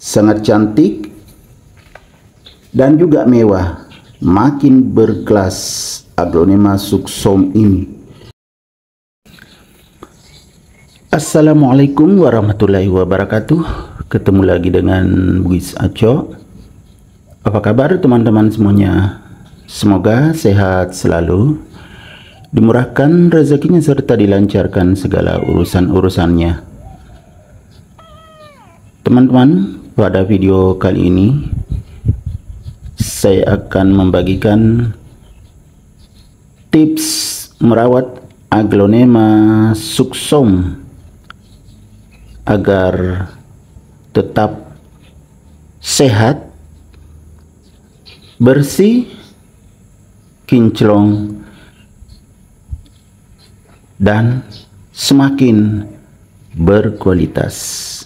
sangat cantik dan juga mewah, makin berkelas Aglonema succorum ini. Assalamualaikum warahmatullahi wabarakatuh. Ketemu lagi dengan Bugis Aco. Apa kabar teman-teman semuanya? Semoga sehat selalu, dimurahkan rezekinya serta dilancarkan segala urusan-urusannya. Teman-teman, pada video kali ini saya akan membagikan tips merawat Aglonema succorum agar tetap sehat, bersih, kinclong, dan semakin berkualitas.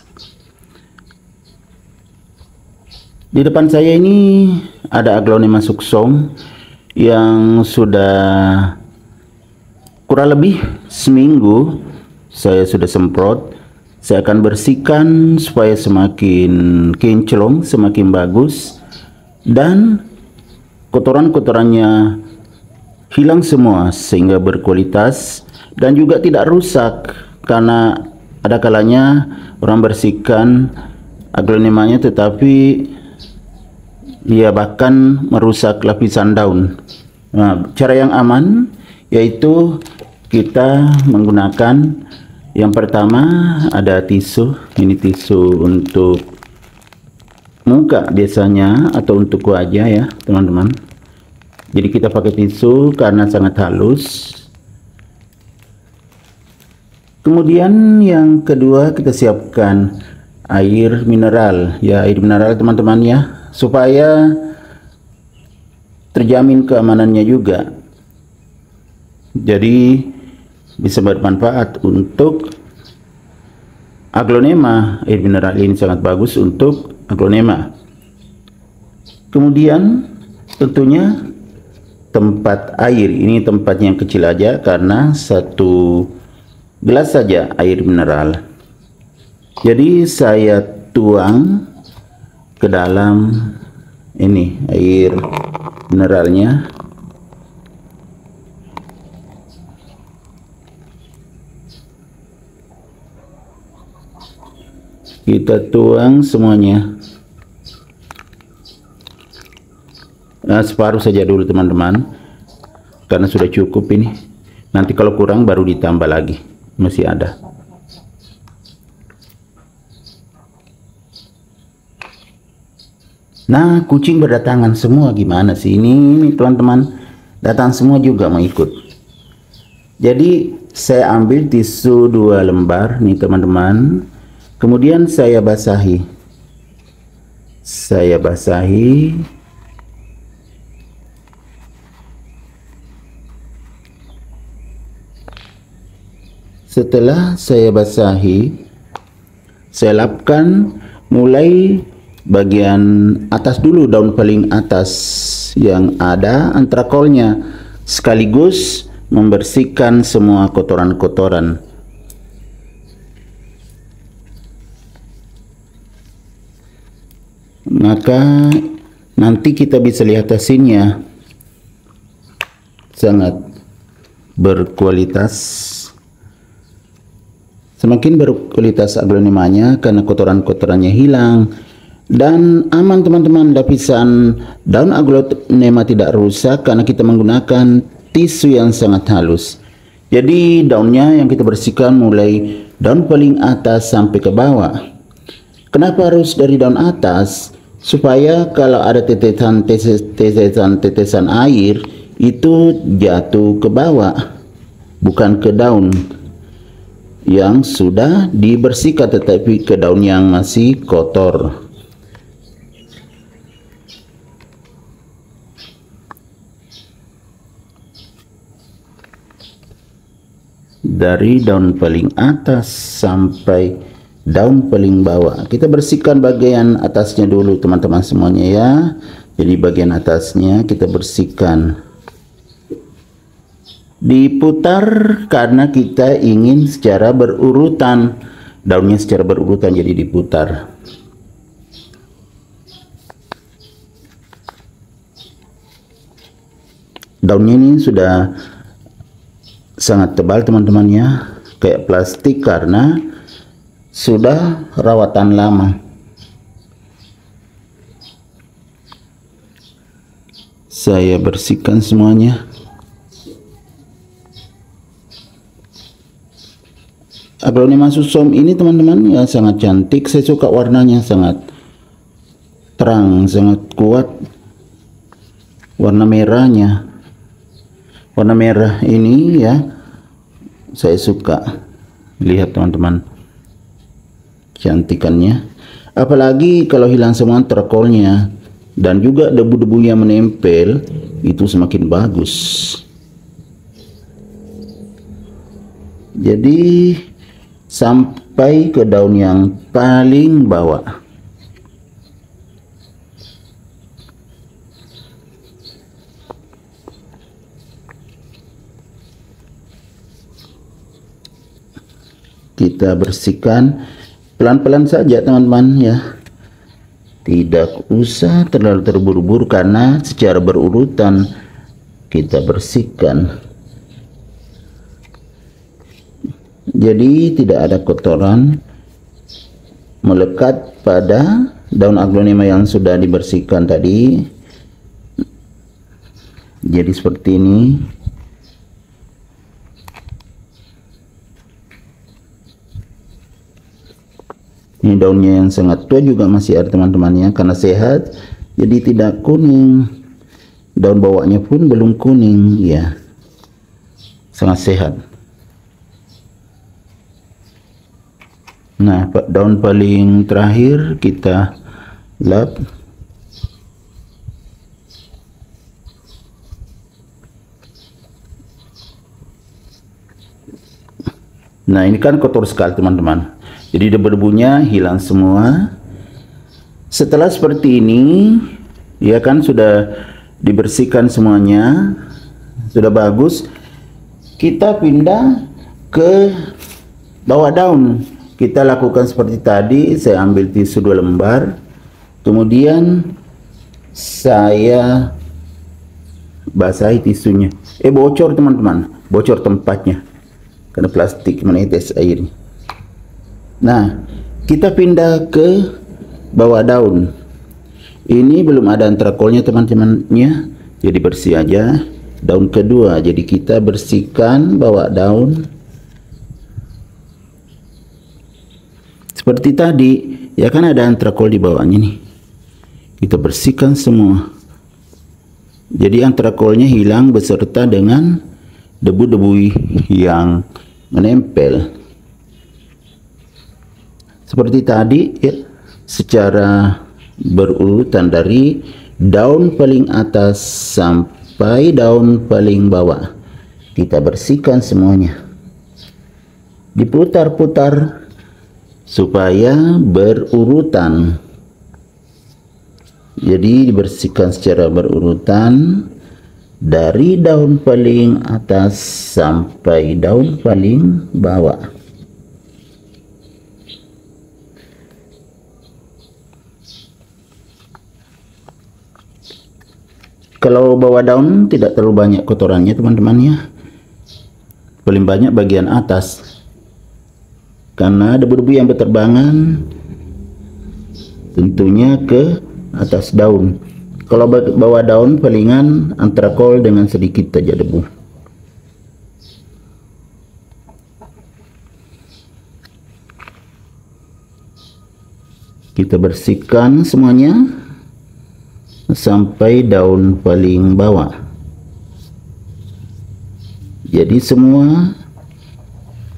Di depan saya ini ada Aglonema succorum yang sudah kurang lebih seminggu saya sudah semprot. Saya akan bersihkan supaya semakin kinclong, semakin bagus, dan kotoran-kotorannya hilang semua sehingga berkualitas dan juga tidak rusak, karena ada kalanya orang bersihkan aglonemanya tetapi ia bahkan merusak lapisan daun. Nah, cara yang aman yaitu kita menggunakan, yang pertama ada tisu. Ini tisu untuk muka biasanya atau untuk wajah ya teman-teman. Jadi kita pakai tisu karena sangat halus. Kemudian yang kedua kita siapkan air mineral. Ya, air mineral teman-teman ya, supaya terjamin keamanannya juga. Jadi bisa bermanfaat untuk Aglonema. Air mineral ini sangat bagus untuk Aglonema. Kemudian tentunya tempat air. Ini tempatnya yang kecil aja karena 1 gelas saja air mineral. Jadi saya tuang ke dalam ini air mineralnya. Kita tuang semuanya. Nah, separuh saja dulu teman-teman, karena sudah cukup ini. Nanti kalau kurang baru ditambah lagi, masih ada. Nah, kucing berdatangan semua, gimana sih ini teman-teman? Datang semua juga mau ikut. Jadi saya ambil tisu 2 lembar nih teman-teman. Kemudian saya basahi. Setelah saya basahi, saya lapkan mulai bagian atas dulu, daun paling atas yang ada antrakolnya, sekaligus membersihkan semua kotoran-kotoran. Maka nanti kita bisa lihat hasilnya sangat berkualitas. Semakin berkualitas aglonemanya karena kotoran-kotorannya hilang dan aman teman-teman. Lapisan daun aglonema tidak rusak karena kita menggunakan tisu yang sangat halus. Jadi daunnya yang kita bersihkan mulai daun paling atas sampai ke bawah. Kenapa harus dari daun atas? Supaya kalau ada tetesan air itu jatuh ke bawah, bukan ke daun yang sudah dibersihkan, tetapi ke daun yang masih kotor. Dari daun paling atas sampai daun paling bawah, kita bersihkan bagian atasnya dulu teman-teman semuanya ya. Jadi bagian atasnya kita bersihkan, diputar karena kita ingin secara berurutan, daunnya secara berurutan, jadi diputar. Daunnya ini sudah sangat tebal teman-teman ya, kayak plastik karena sudah rawatan lama. Saya bersihkan semuanya. Aglonema susum ini teman-teman ya sangat cantik. Saya suka warnanya sangat terang, sangat kuat. Warna merahnya, warna merah ini ya saya suka. Lihat teman-teman cantikannya, apalagi kalau hilang semua trakolnya dan juga debu-debu yang menempel, itu semakin bagus. Jadi sampai ke daun yang paling bawah. Kita bersihkan pelan-pelan saja teman-teman ya, tidak usah terlalu terburu-buru karena secara berurutan kita bersihkan. Jadi tidak ada kotoran melekat pada daun aglonema yang sudah dibersihkan tadi. Jadi seperti ini. Ini daunnya yang sangat tua juga masih ada teman-temannya karena sehat, jadi tidak kuning. Daun bawahnya pun belum kuning ya, sangat sehat. Nah, daun paling terakhir kita lap. Nah, ini kan kotor sekali teman-teman. Jadi debu-debunya hilang semua. Setelah seperti ini, ya kan sudah dibersihkan semuanya, sudah bagus. Kita pindah ke bawah daun. Kita lakukan seperti tadi. Saya ambil tisu 2 lembar, kemudian saya basahi tisunya. Bocor teman-teman, bocor tempatnya karena plastik menetes airnya. Nah, kita pindah ke bawah daun. Ini belum ada antrakolnya teman-temannya, jadi bersih aja. Daun kedua, jadi kita bersihkan bawah daun seperti tadi. Ya kan ada antrakol di bawahnya nih, kita bersihkan semua. Jadi antrakolnya hilang beserta dengan debu-debu yang menempel. Seperti tadi ya, secara berurutan dari daun paling atas sampai daun paling bawah. Kita bersihkan semuanya. Diputar-putar supaya berurutan. Jadi dibersihkan secara berurutan dari daun paling atas sampai daun paling bawah. Kalau bawah daun tidak terlalu banyak kotorannya teman-teman ya, paling banyak bagian atas karena debu-debu yang berterbangan tentunya ke atas daun. Kalau bawah daun palingan antrakol dengan sedikit saja debu. Kita bersihkan semuanya sampai daun paling bawah. Jadi semua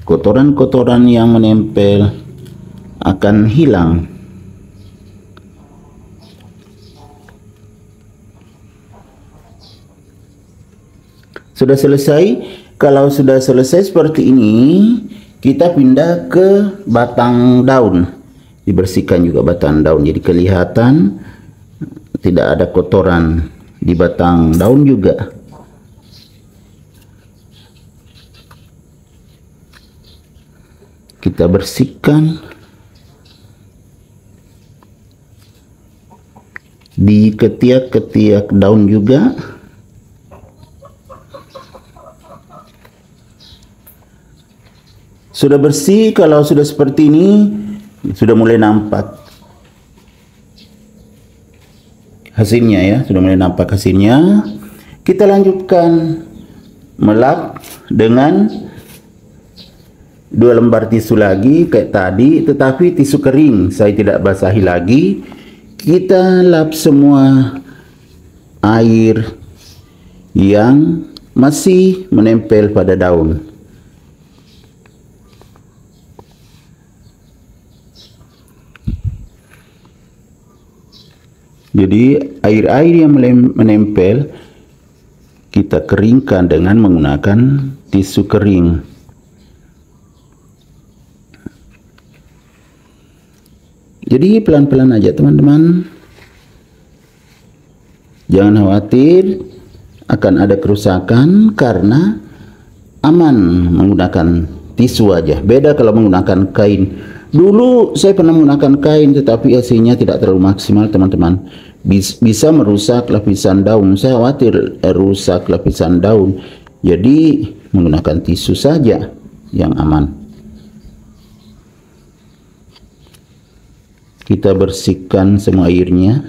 kotoran-kotoran yang menempel akan hilang. Sudah selesai. Kalau sudah selesai seperti ini, kita pindah ke batang daun. Dibersihkan juga batang daun, jadi kelihatan tidak ada kotoran di batang daun juga. Kita bersihkan di ketiak-ketiak daun juga. Sudah bersih. Kalau sudah seperti ini, sudah mulai nampak hasilnya ya, sudah mulai nampak hasilnya. Kita lanjutkan melap dengan 2 lembar tisu lagi kayak tadi, tetapi tisu kering, saya tidak basahi lagi. Kita lap semua air yang masih menempel pada daun. Jadi air-air yang menempel kita keringkan dengan menggunakan tisu kering. Jadi pelan-pelan aja teman-teman. Jangan khawatir akan ada kerusakan karena aman menggunakan tisu aja. Beda kalau menggunakan kain. Dulu saya pernah menggunakan kain tetapi hasilnya tidak terlalu maksimal teman-teman. Bisa merusak lapisan daun. Saya khawatir rusak lapisan daun. Jadi menggunakan tisu saja yang aman. Kita bersihkan semua airnya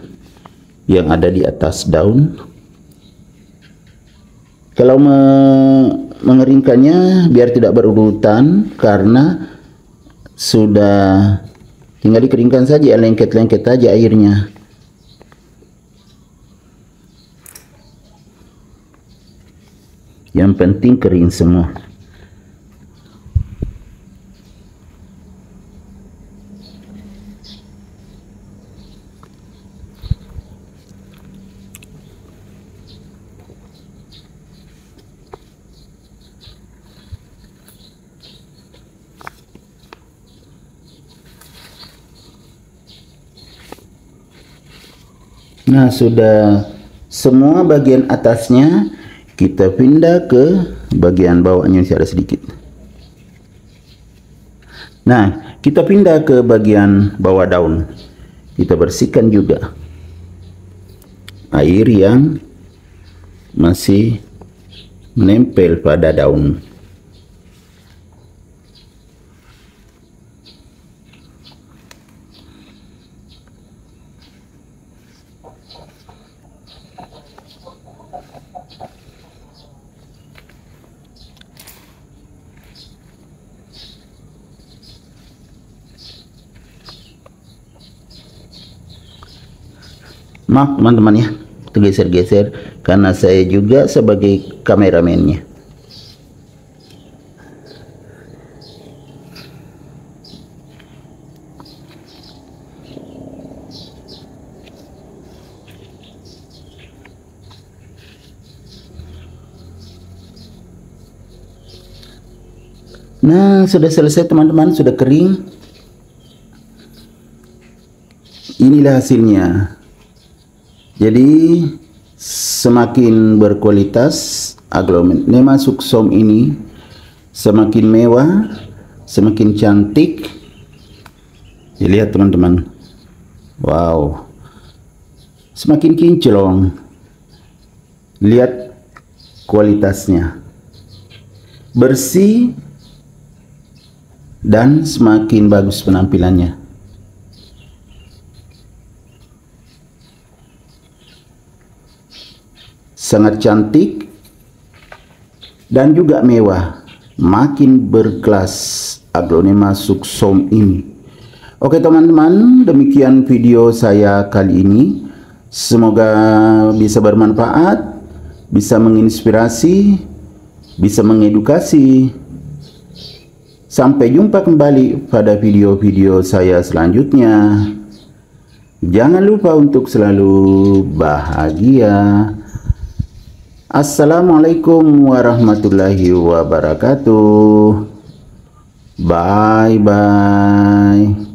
yang ada di atas daun. Kalau mengeringkannya biar tidak berurutan karena sudah tinggal dikeringkan saja, lengket-lengket aja airnya. Yang penting kering semua. Nah, sudah semua bagian atasnya, kita pindah ke bagian bawahnya, masih ada sedikit. Nah, kita pindah ke bagian bawah daun. Kita bersihkan juga air yang masih menempel pada daun. Maaf teman-teman ya, tergeser-geser karena saya juga sebagai kameramennya. Nah, sudah selesai teman-teman, sudah kering. Inilah hasilnya. Jadi semakin berkualitas Aglonema Suksum ini, semakin mewah, semakin cantik. Lihat teman-teman, wow, semakin kinclong. Lihat kualitasnya, bersih dan semakin bagus penampilannya. Sangat cantik dan juga mewah, makin berkelas Aglonema Suksum ini. Oke teman-teman, demikian video saya kali ini. Semoga bisa bermanfaat, bisa menginspirasi, bisa mengedukasi. Sampai jumpa kembali pada video-video saya selanjutnya. Jangan lupa untuk selalu bahagia. Assalamualaikum warahmatullahi wabarakatuh. Bye bye.